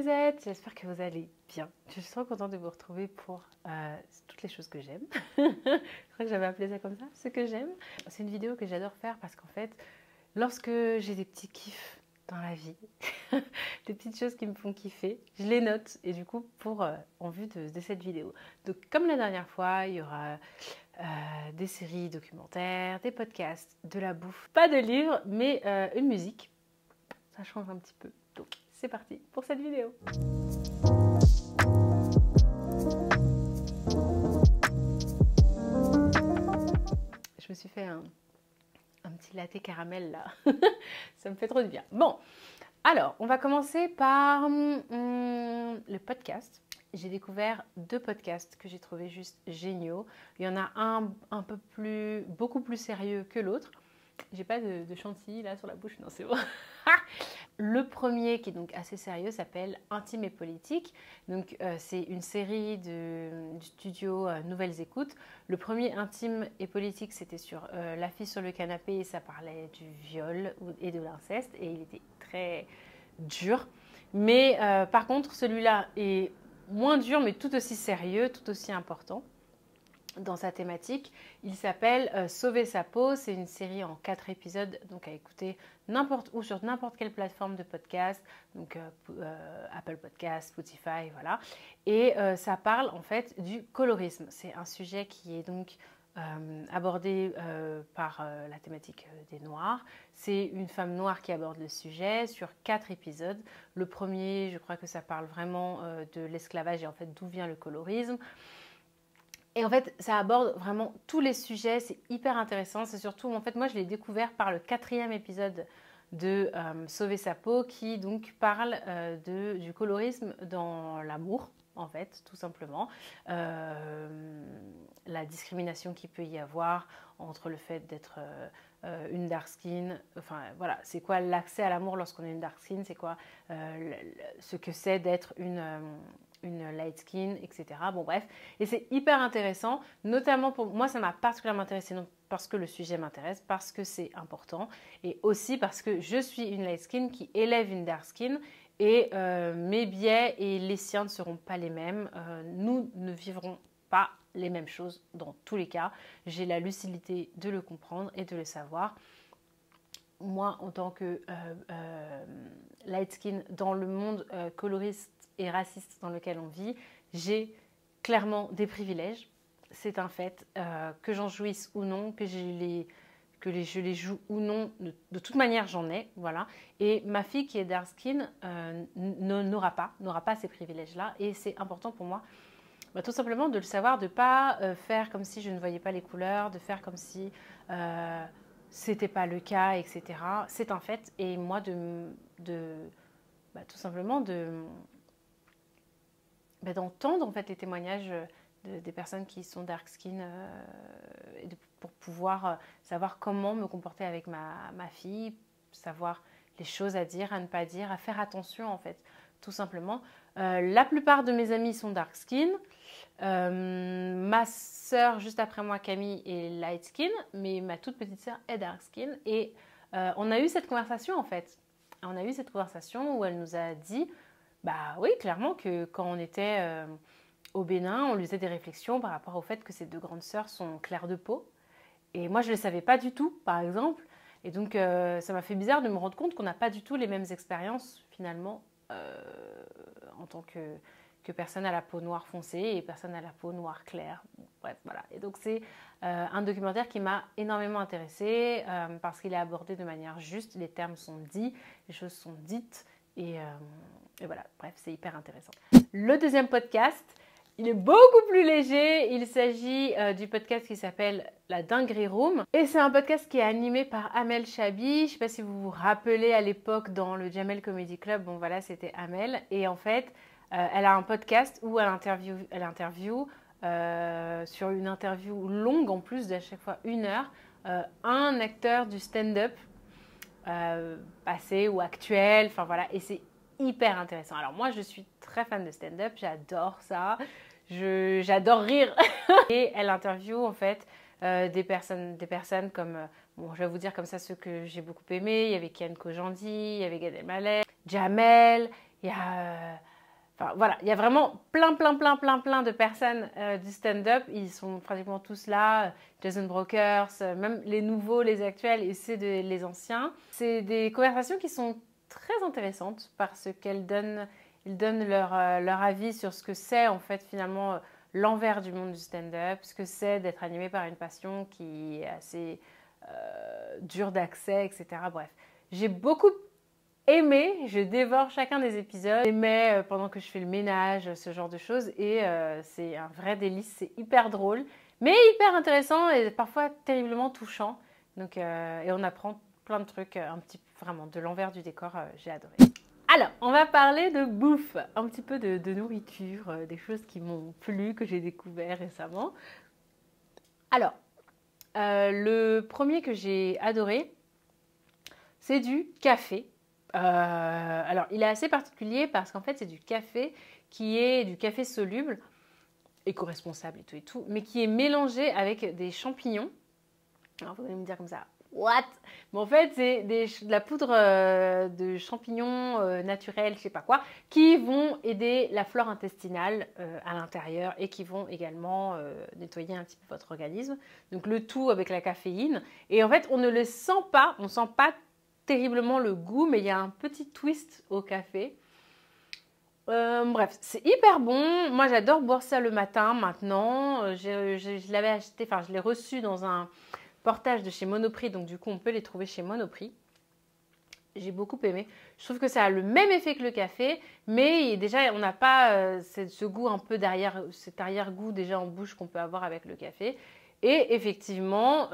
les êtes, j'espère que vous allez bien. Je suis trop contente de vous retrouver pour toutes les choses que j'aime. Je crois que j'avais appelé ça comme ça, ce que j'aime. C'est une vidéo que j'adore faire parce qu'en fait, lorsque j'ai des petits kiffs dans la vie, des petites choses qui me font kiffer, je les note et du coup, en vue de cette vidéo. Donc comme la dernière fois, il y aura des séries documentaires, des podcasts, de la bouffe, pas de livres, mais une musique. Ça change un petit peu. Donc c'est parti pour cette vidéo. Je me suis fait un petit latte caramel là. Ça me fait trop du bien. Bon, alors on va commencer par le podcast. J'ai découvert 2 podcasts que j'ai trouvé juste géniaux. Il y en a un beaucoup plus sérieux que l'autre. J'ai pas de chantilly là sur la bouche, non c'est bon. Le premier, qui est donc assez sérieux, s'appelle Intime et politique. Donc c'est une série du studio Nouvelles Écoutes. Le premier Intime et politique, c'était sur La fille sur le canapé et ça parlait du viol et de l'inceste et il était très dur. Mais par contre, celui-là est moins dur mais tout aussi sérieux, tout aussi important dans sa thématique. Il s'appelle Sauver sa peau. C'est une série en 4 épisodes, donc à écouter n'importe où sur n'importe quelle plateforme de podcast, donc Apple Podcast, Spotify, voilà. Et ça parle en fait du colorisme. C'est un sujet qui est donc abordé par la thématique des Noirs. C'est une femme noire qui aborde le sujet sur 4 épisodes. Le premier, je crois que ça parle vraiment de l'esclavage et en fait d'où vient le colorisme. Et en fait, ça aborde vraiment tous les sujets, c'est hyper intéressant. C'est surtout, en fait, moi je l'ai découvert par le 4e épisode de Sauver sa peau qui donc parle du colorisme dans l'amour, en fait, tout simplement. La discrimination qu'il peut y avoir entre le fait d'être une dark skin, enfin voilà, c'est quoi l'accès à l'amour lorsqu'on est une dark skin, c'est quoi ce que c'est d'être une light skin, etc. Bon bref, et c'est hyper intéressant, notamment pour moi ça m'a particulièrement intéressé parce que le sujet m'intéresse, parce que c'est important, et aussi parce que je suis une light skin qui élève une dark skin, et mes biais et les siens ne seront pas les mêmes, nous ne vivrons pas les mêmes choses dans tous les cas. J'ai la lucidité de le comprendre et de le savoir. Moi, en tant que light skin dans le monde coloriste et raciste dans lequel on vit, j'ai clairement des privilèges. C'est un fait, que j'en jouisse ou non, que je les joue ou non, de toute manière j'en ai, voilà. Et ma fille qui est dark skin n'aura pas ces privilèges-là, et c'est important pour moi tout simplement de le savoir, de ne pas faire comme si je ne voyais pas les couleurs, de faire comme si c'était pas le cas, etc. C'est un fait, et moi tout simplement d'entendre en fait les témoignages des personnes qui sont dark skin pour pouvoir savoir comment me comporter avec ma fille, savoir les choses à dire, à ne pas dire, à faire attention en fait, tout simplement. La plupart de mes amis sont dark skin. Ma sœur, juste après moi, Camille, est light skin, mais ma toute petite sœur est dark skin. Et on a eu cette conversation en fait. On a eu cette conversation où elle nous a dit, bah oui, clairement que quand on était au Bénin, on lui faisait des réflexions par rapport au fait que ses 2 grandes sœurs sont claires de peau. Et moi, je ne le savais pas du tout, par exemple. Et donc, ça m'a fait bizarre de me rendre compte qu'on n'a pas du tout les mêmes expériences, finalement, en tant que personne à la peau noire foncée et personne à la peau noire claire. Bref, voilà. Et donc, c'est un documentaire qui m'a énormément intéressée parce qu'il est abordé de manière juste. Les termes sont dits, les choses sont dites. Et voilà, bref, c'est hyper intéressant. Le 2e podcast, il est beaucoup plus léger. Il s'agit du podcast qui s'appelle La Dinguerie Room. Et c'est un podcast qui est animé par Amel Chabi. Je ne sais pas si vous vous rappelez à l'époque dans le Jamel Comedy Club. Bon voilà, c'était Amel. Et en fait, elle a un podcast où elle interview sur une interview longue en plus d'à chaque fois 1 heure, un acteur du stand-up passé ou actuel. Enfin voilà, et c'est hyper intéressant. Alors moi, je suis très fan de stand-up, j'adore ça, j'adore rire. Et elle interviewe en fait des personnes comme, bon, je vais vous dire comme ça ceux que j'ai beaucoup aimés. Il y avait Kian Kojandi, il y avait Gad Elmaleh, Jamel, il y a Enfin, voilà, il y a vraiment plein de personnes du stand-up. Ils sont pratiquement tous là. Jason Brokers, même les nouveaux, les actuels et les anciens. C'est des conversations qui sont très intéressantes parce qu'ils donnent leur avis sur ce que c'est en fait finalement l'envers du monde du stand-up, ce que c'est d'être animé par une passion qui est assez dure d'accès, etc. Bref, j'ai beaucoup aimé, je dévore chacun des épisodes. J'aimais pendant que je fais le ménage, ce genre de choses. Et c'est un vrai délice, c'est hyper drôle, mais hyper intéressant et parfois terriblement touchant. Donc, et on apprend plein de trucs, un petit vraiment de l'envers du décor, j'ai adoré. Alors, on va parler de bouffe, un petit peu de nourriture, des choses qui m'ont plu, que j'ai découvert récemment. Alors, le premier que j'ai adoré, c'est du café. Alors, il est assez particulier parce qu'en fait, c'est du café qui est du café soluble, éco-responsable et tout, mais qui est mélangé avec des champignons. Alors, vous allez me dire comme ça, what? Mais en fait, c'est de la poudre de champignons naturels, je sais pas quoi, qui vont aider la flore intestinale à l'intérieur et qui vont également nettoyer un petit peu votre organisme. Donc, le tout avec la caféine. Et en fait, on ne le sent pas, on sent pas terriblement le goût, mais il y a un petit twist au café. Bref, c'est hyper bon. Moi, j'adore boire ça le matin maintenant. Je l'avais acheté, enfin, je l'ai reçu dans un portage de chez Monoprix, donc du coup, on peut les trouver chez Monoprix. J'ai beaucoup aimé. Je trouve que ça a le même effet que le café, mais déjà, on n'a pas ce goût un peu derrière, cet arrière-goût déjà en bouche qu'on peut avoir avec le café. Et effectivement,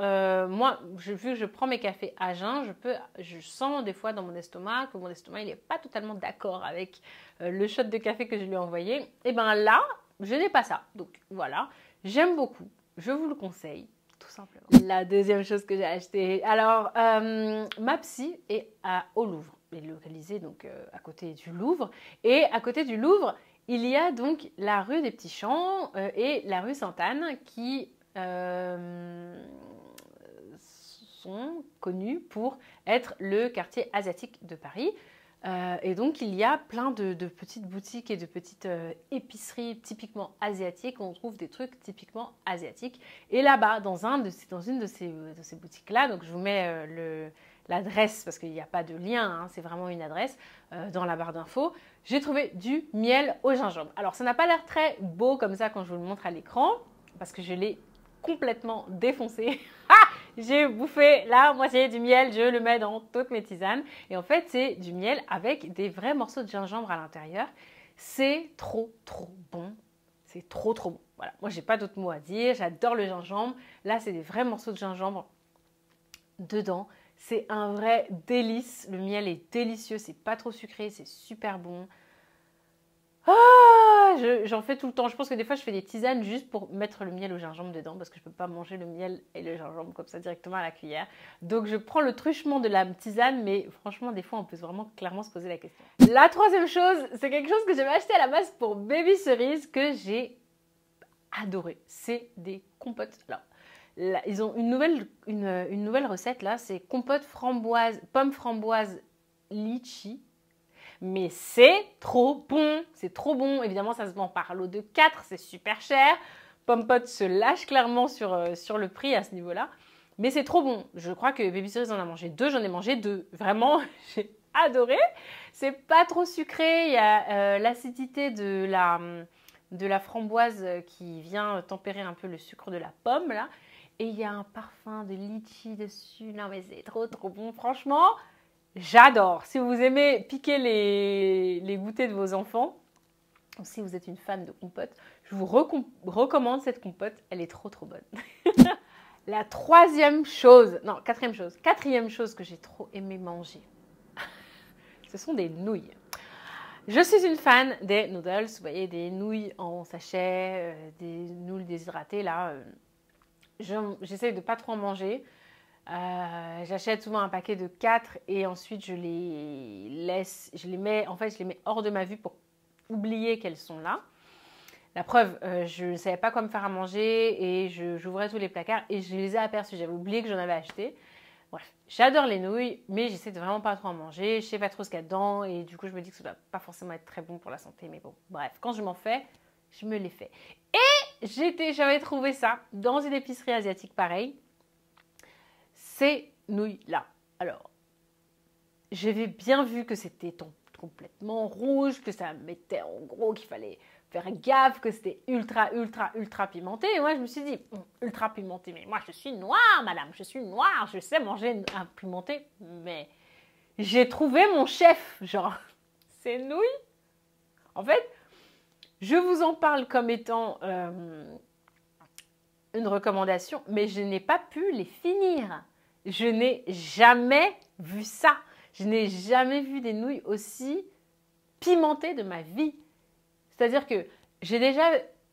moi, vu que je prends mes cafés à jeun, je sens des fois dans mon estomac que mon estomac il n'est pas totalement d'accord avec le shot de café que je lui ai envoyé. Et bien là, je n'ai pas ça. Donc voilà, j'aime beaucoup. Je vous le conseille, tout simplement. La deuxième chose que j'ai achetée, alors ma psy est au Louvre, elle est localisée donc à côté du Louvre. Et à côté du Louvre, il y a donc la rue des Petits Champs et la rue Sainte-Anne qui sont connus pour être le quartier asiatique de Paris. Et donc, il y a plein de petites boutiques et de petites épiceries typiquement asiatiques où on trouve des trucs typiquement asiatiques. Et là-bas, dans une de ces boutiques-là, donc je vous mets l'adresse parce qu'il n'y a pas de lien, hein, c'est vraiment une adresse dans la barre d'infos. J'ai trouvé du miel au gingembre. Alors, ça n'a pas l'air très beau comme ça quand je vous le montre à l'écran parce que je l'ai complètement défoncé. J'ai bouffé la moitié du miel, je le mets dans toutes mes tisanes. Et en fait, c'est du miel avec des vrais morceaux de gingembre à l'intérieur. C'est trop bon. C'est trop bon. Voilà, moi, j'ai pas d'autres mots à dire. J'adore le gingembre. Là, c'est des vrais morceaux de gingembre dedans. C'est un vrai délice. Le miel est délicieux. C'est pas trop sucré. C'est super bon. J'en fais tout le temps. Je pense que des fois, je fais des tisanes juste pour mettre le miel au gingembre dedans parce que je ne peux pas manger le miel et le gingembre comme ça directement à la cuillère. Donc, je prends le truchement de la tisane, mais franchement, des fois, on peut vraiment clairement se poser la question. La troisième chose, c'est quelque chose que j'avais acheté à la base pour Baby Cerise que j'ai adoré. C'est des compotes. Alors, là, ils ont une nouvelle recette là. C'est compote framboise, pomme framboise litchi. Mais c'est trop bon, c'est trop bon. Évidemment, ça se vend par lot de 4, c'est super cher. Pompot se lâche clairement sur le prix à ce niveau-là. Mais c'est trop bon. Je crois que Baby Cerise en a mangé 2, j'en ai mangé 2. Vraiment, j'ai adoré. C'est pas trop sucré, il y a l'acidité de la framboise qui vient tempérer un peu le sucre de la pomme là. Et il y a un parfum de litchi dessus. Non mais c'est trop bon, franchement. J'adore. Si vous aimez piquer les goûters de vos enfants, ou si vous êtes une fan de compote, je vous recommande cette compote. Elle est trop bonne. La quatrième chose que j'ai trop aimé manger, ce sont des nouilles. Je suis une fan des noodles. Vous voyez, des nouilles en sachet, des nouilles déshydratées là. J'essaye de pas trop en manger. J'achète souvent un paquet de 4 et ensuite je les mets hors de ma vue pour oublier qu'elles sont là. La preuve, je ne savais pas quoi me faire à manger et j'ouvrais tous les placards et je les ai aperçus. J'avais oublié que j'en avais acheté. Bref, j'adore les nouilles, mais j'essaie de vraiment pas trop en manger. Je sais pas trop ce qu'il y a dedans et du coup, je me dis que ça doit pas forcément être très bon pour la santé. Mais bon, bref, quand je m'en fais, je me les fais. Et j'avais trouvé ça dans une épicerie asiatique pareil. Ces nouilles-là. Alors, j'avais bien vu que c'était complètement rouge, que ça mettait en gros qu'il fallait faire gaffe, que c'était ultra, ultra, ultra pimenté. Et moi, je me suis dit, ultra pimenté, mais moi, je suis noire, madame, je suis noire, je sais manger un pimenté. Mais j'ai trouvé mon chef, genre, ces nouilles. En fait, je vous en parle comme étant une recommandation, mais je n'ai pas pu les finir. Je n'ai jamais vu ça. Je n'ai jamais vu des nouilles aussi pimentées de ma vie. C'est-à-dire que j'ai déjà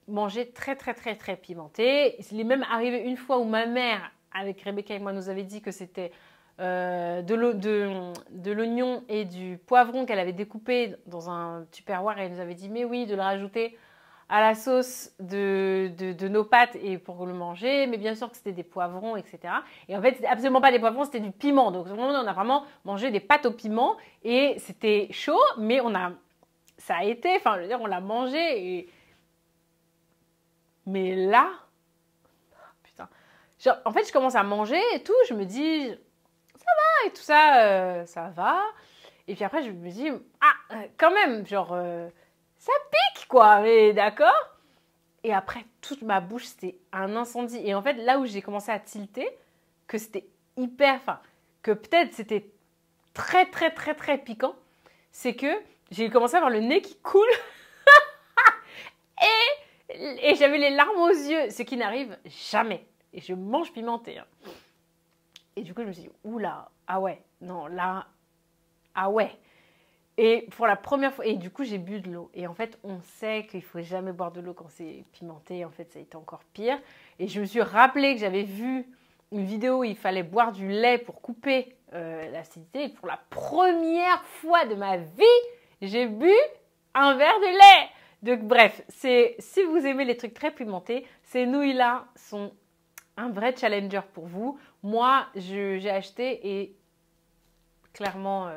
mangé très, très, très, très pimenté. Il est même arrivé une fois où ma mère, avec Rebecca et moi, nous avait dit que c'était de l'oignon et du poivron qu'elle avait découpé dans un tupperware et elle nous avait dit, mais oui, de le rajouter à la sauce de nos pâtes et pour le manger, mais bien sûr que c'était des poivrons, etc. Et en fait, c'était absolument pas des poivrons, c'était du piment. Donc, on a vraiment mangé des pâtes au piment et c'était chaud, mais ça a été, enfin, je veux dire, on l'a mangé et... Mais là, putain, genre, en fait, je commence à manger et tout, je me dis, ça va et tout ça, ça va. Et puis après, je me dis, quand même, genre... ça pique quoi, mais d'accord. Et après, toute ma bouche, c'était un incendie. Et en fait, là où j'ai commencé à tilter, que c'était enfin, que peut-être c'était très, très, très, très piquant, c'est que j'ai commencé à avoir le nez qui coule. et j'avais les larmes aux yeux, ce qui n'arrive jamais. Et je mange pimenté. Hein. Et du coup, je me suis dit, oula, ah ouais, non, là, ah ouais. Et pour la première fois, et du coup j'ai bu de l'eau. Et en fait, on sait qu'il ne faut jamais boire de l'eau quand c'est pimenté. En fait, ça a été encore pire. Et je me suis rappelé que j'avais vu une vidéo où il fallait boire du lait pour couper l'acidité. Et pour la première fois de ma vie, j'ai bu un verre de lait. Donc bref, si vous aimez les trucs très pimentés, ces nouilles-là sont un vrai challenger pour vous. Moi, j'ai acheté et clairement...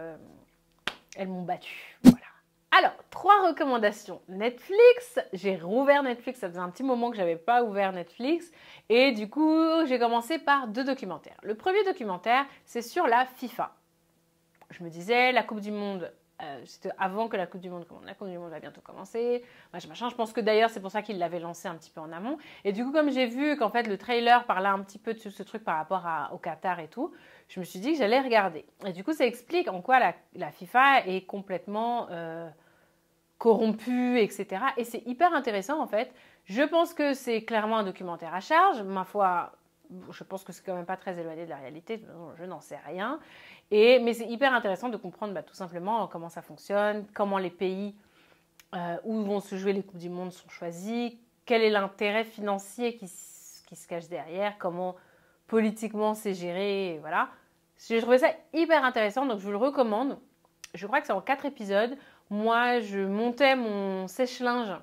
elles m'ont battue. Voilà. Alors, 3 recommandations. Netflix. J'ai rouvert Netflix. Ça faisait un petit moment que je n'avais pas ouvert Netflix. Et du coup, j'ai commencé par 2 documentaires. Le premier documentaire, c'est sur la FIFA. Je me disais, la Coupe du Monde, c'était avant que la Coupe du Monde commence. La Coupe du Monde va bientôt commencer. Machin. Je pense que d'ailleurs, c'est pour ça qu'il l'avait lancé un petit peu en amont. Et du coup, comme j'ai vu qu'en fait, le trailer parlait un petit peu de ce truc par rapport au Qatar et tout, je me suis dit que j'allais regarder. Et du coup, ça explique en quoi la FIFA est complètement corrompue, etc. Et c'est hyper intéressant, en fait. Je pense que c'est clairement un documentaire à charge. Ma foi, je pense que c'est quand même pas très éloigné de la réalité. Je n'en sais rien. Mais c'est hyper intéressant de comprendre tout simplement comment ça fonctionne, comment les pays où vont se jouer les Coupes du Monde sont choisis, quel est l'intérêt financier qui se cache derrière, comment politiquement c'est géré, et voilà. J'ai trouvé ça hyper intéressant, donc je vous le recommande. Je crois que c'est en 4 épisodes. Moi, je montais mon sèche-linge,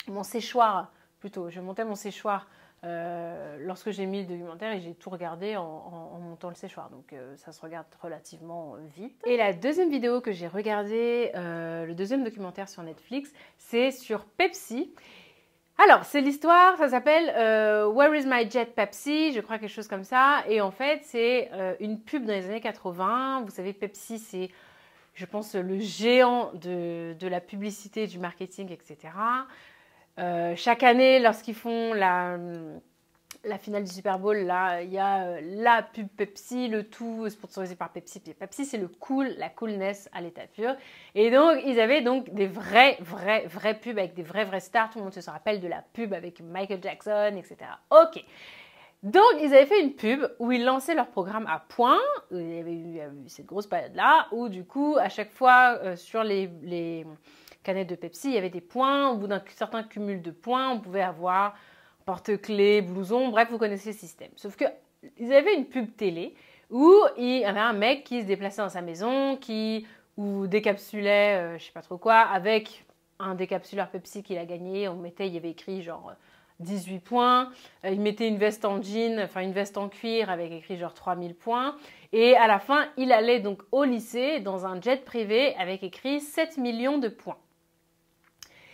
mon séchoir plutôt, je montais mon séchoir lorsque j'ai mis le documentaire et j'ai tout regardé en montant le séchoir. Donc ça se regarde relativement vite. Et la deuxième vidéo que j'ai regardée, le deuxième documentaire sur Netflix, c'est sur Pepsi. Alors, c'est l'histoire, ça s'appelle Where is my jet Pepsi, je crois quelque chose comme ça. Et en fait, c'est une pub dans les années 80. Vous savez, Pepsi, c'est, je pense, le géant de la publicité, du marketing, etc. Chaque année, lorsqu'ils font la finale du Super Bowl, là, il y a la pub Pepsi, le tout sponsorisé par Pepsi. Pepsi, c'est la coolness à l'état pur. Et donc, ils avaient donc des vrais pubs avec des vrais stars. Tout le monde se rappelle de la pub avec Michael Jackson, etc. Ok. Donc, ils avaient fait une pub où ils lançaient leur programme à point. Il y avait eu cette grosse période-là où, du coup, à chaque fois, sur les canettes de Pepsi, il y avait des points. Au bout d'un certain cumul de points, on pouvait avoir porte-clés, blouson, bref, vous connaissez le système. Sauf qu'ils avaient une pub télé où il y avait un mec qui se déplaçait dans sa maison, ou décapsulait, je sais pas trop quoi, avec un décapsuleur Pepsi qu'il a gagné. Il y avait écrit genre 18 points. Il mettait une veste en jean, enfin une veste en cuir avec écrit genre 3000 points. Et à la fin, il allait donc au lycée dans un jet privé avec écrit 7 millions de points.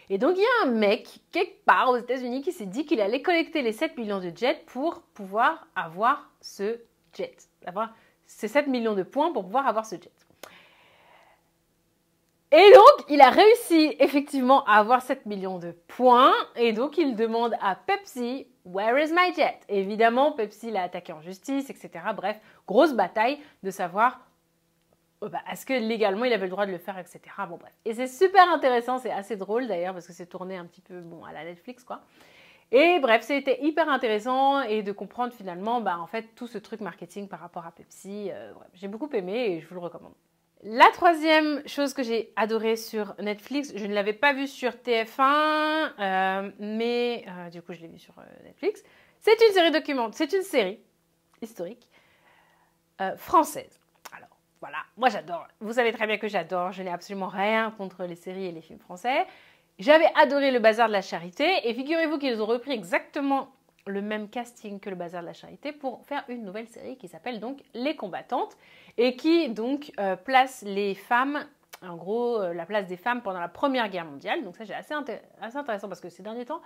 Et donc, il y a un mec, quelque part aux États-Unis, qui s'est dit qu'il allait collecter les 7 millions de jets pour pouvoir avoir ce jet. Avoir ces 7 millions de points pour pouvoir avoir ce jet. Et donc, il a réussi effectivement à avoir 7 millions de points. Et donc, il demande à Pepsi, « Where is my jet ?» Évidemment, Pepsi l'a attaqué en justice, etc. Bref, grosse bataille de savoir est-ce que légalement il avait le droit de le faire, etc. Bon bref. Et c'est super intéressant, c'est assez drôle d'ailleurs parce que c'est tourné un petit peu à la Netflix quoi. Et bref, c'était hyper intéressant et de comprendre finalement en fait tout ce truc marketing par rapport à Pepsi. J'ai beaucoup aimé et je vous le recommande. La troisième chose que j'ai adorée sur Netflix, je ne l'avais pas vue sur TF1, mais du coup je l'ai vue sur Netflix. C'est une série c'est une série historique française. Voilà, moi j'adore. Vous savez très bien que j'adore. Je n'ai absolument rien contre les séries et les films français. J'avais adoré Le Bazar de la Charité et figurez-vous qu'ils ont repris exactement le même casting que Le Bazar de la Charité pour faire une nouvelle série qui s'appelle donc Les Combattantes et qui donc place les femmes, en gros la place des femmes pendant la Première Guerre mondiale. Donc ça c'est assez intéressant parce que ces derniers temps,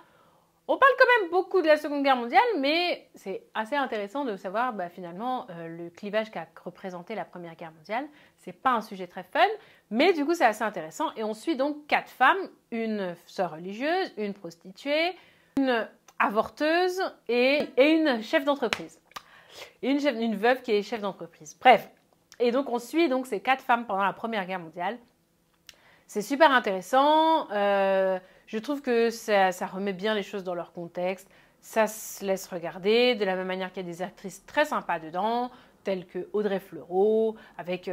on parle quand même beaucoup de la Seconde Guerre mondiale, mais c'est assez intéressant de savoir finalement le clivage qu'a représenté la Première Guerre mondiale. C'est pas un sujet très fun, mais du coup c'est assez intéressant. Et on suit donc 4 femmes, une sœur religieuse, une prostituée, une avorteuse et une chef d'entreprise. Une veuve qui est chef d'entreprise. Bref, et donc on suit donc ces 4 femmes pendant la Première Guerre mondiale. C'est super intéressant. Je trouve que ça remet bien les choses dans leur contexte. Ça se laisse regarder de la même manière qu'il y a des actrices très sympas dedans, telles que Audrey Fleurot, avec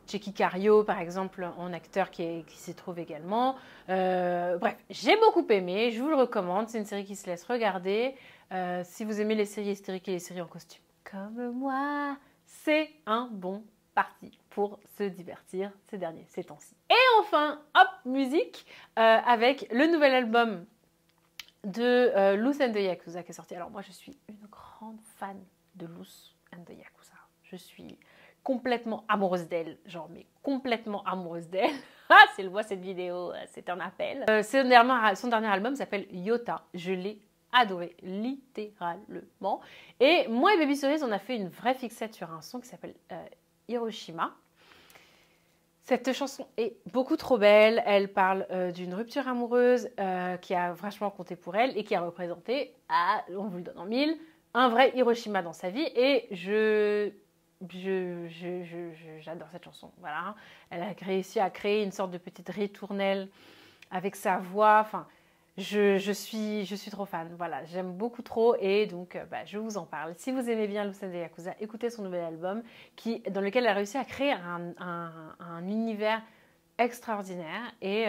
Tchéky Karyo par exemple en acteur qui s'y trouve également. Bref, j'ai beaucoup aimé, je vous le recommande. C'est une série qui se laisse regarder. Si vous aimez les séries historiques et les séries en costume comme moi, c'est un bon parti pour se divertir ces temps-ci. Et enfin, hop, musique, avec le nouvel album de Loose and the Yakuza qui est sorti. Alors moi, je suis une grande fan de Loose and the Yakuza. Je suis complètement amoureuse d'elle, genre mais complètement amoureuse d'elle. Ah, si elle voit cette vidéo, c'est un appel. Son dernier album s'appelle Yota. Je l'ai adoré, littéralement. Et moi et Baby Cerise, on a fait une vraie fixette sur un son qui s'appelle Hiroshima. Cette chanson est beaucoup trop belle. Elle parle d'une rupture amoureuse qui a vachement compté pour elle et qui a représenté, on vous le donne en mille, un vrai Hiroshima dans sa vie. Et j'adore cette chanson. Voilà. Elle a réussi à créer une sorte de petite ritournelle avec sa voix. Enfin, je suis trop fan. Voilà, j'aime beaucoup trop et donc je vous en parle. Si vous aimez bien Loose and the Yakuza, écoutez son nouvel album dans lequel elle a réussi à créer un univers extraordinaire et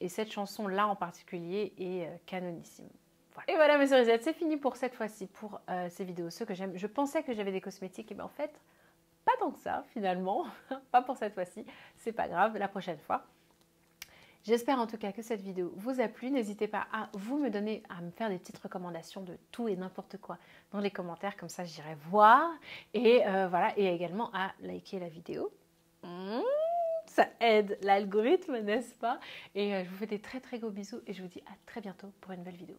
cette chanson-là en particulier est canonissime. Voilà. Et voilà mes cerisettes, c'est fini pour cette fois-ci, pour ces vidéos, ceux que j'aime. Je pensais que j'avais des cosmétiques, et bien en fait, pas tant que ça finalement, pas pour cette fois-ci, c'est pas grave, la prochaine fois. J'espère en tout cas que cette vidéo vous a plu. N'hésitez pas à me faire des petites recommandations de tout et n'importe quoi dans les commentaires, comme ça j'irai voir. Et voilà, et également à liker la vidéo. Ça aide l'algorithme, n'est-ce pas? Et je vous fais des très très gros bisous et je vous dis à très bientôt pour une nouvelle vidéo.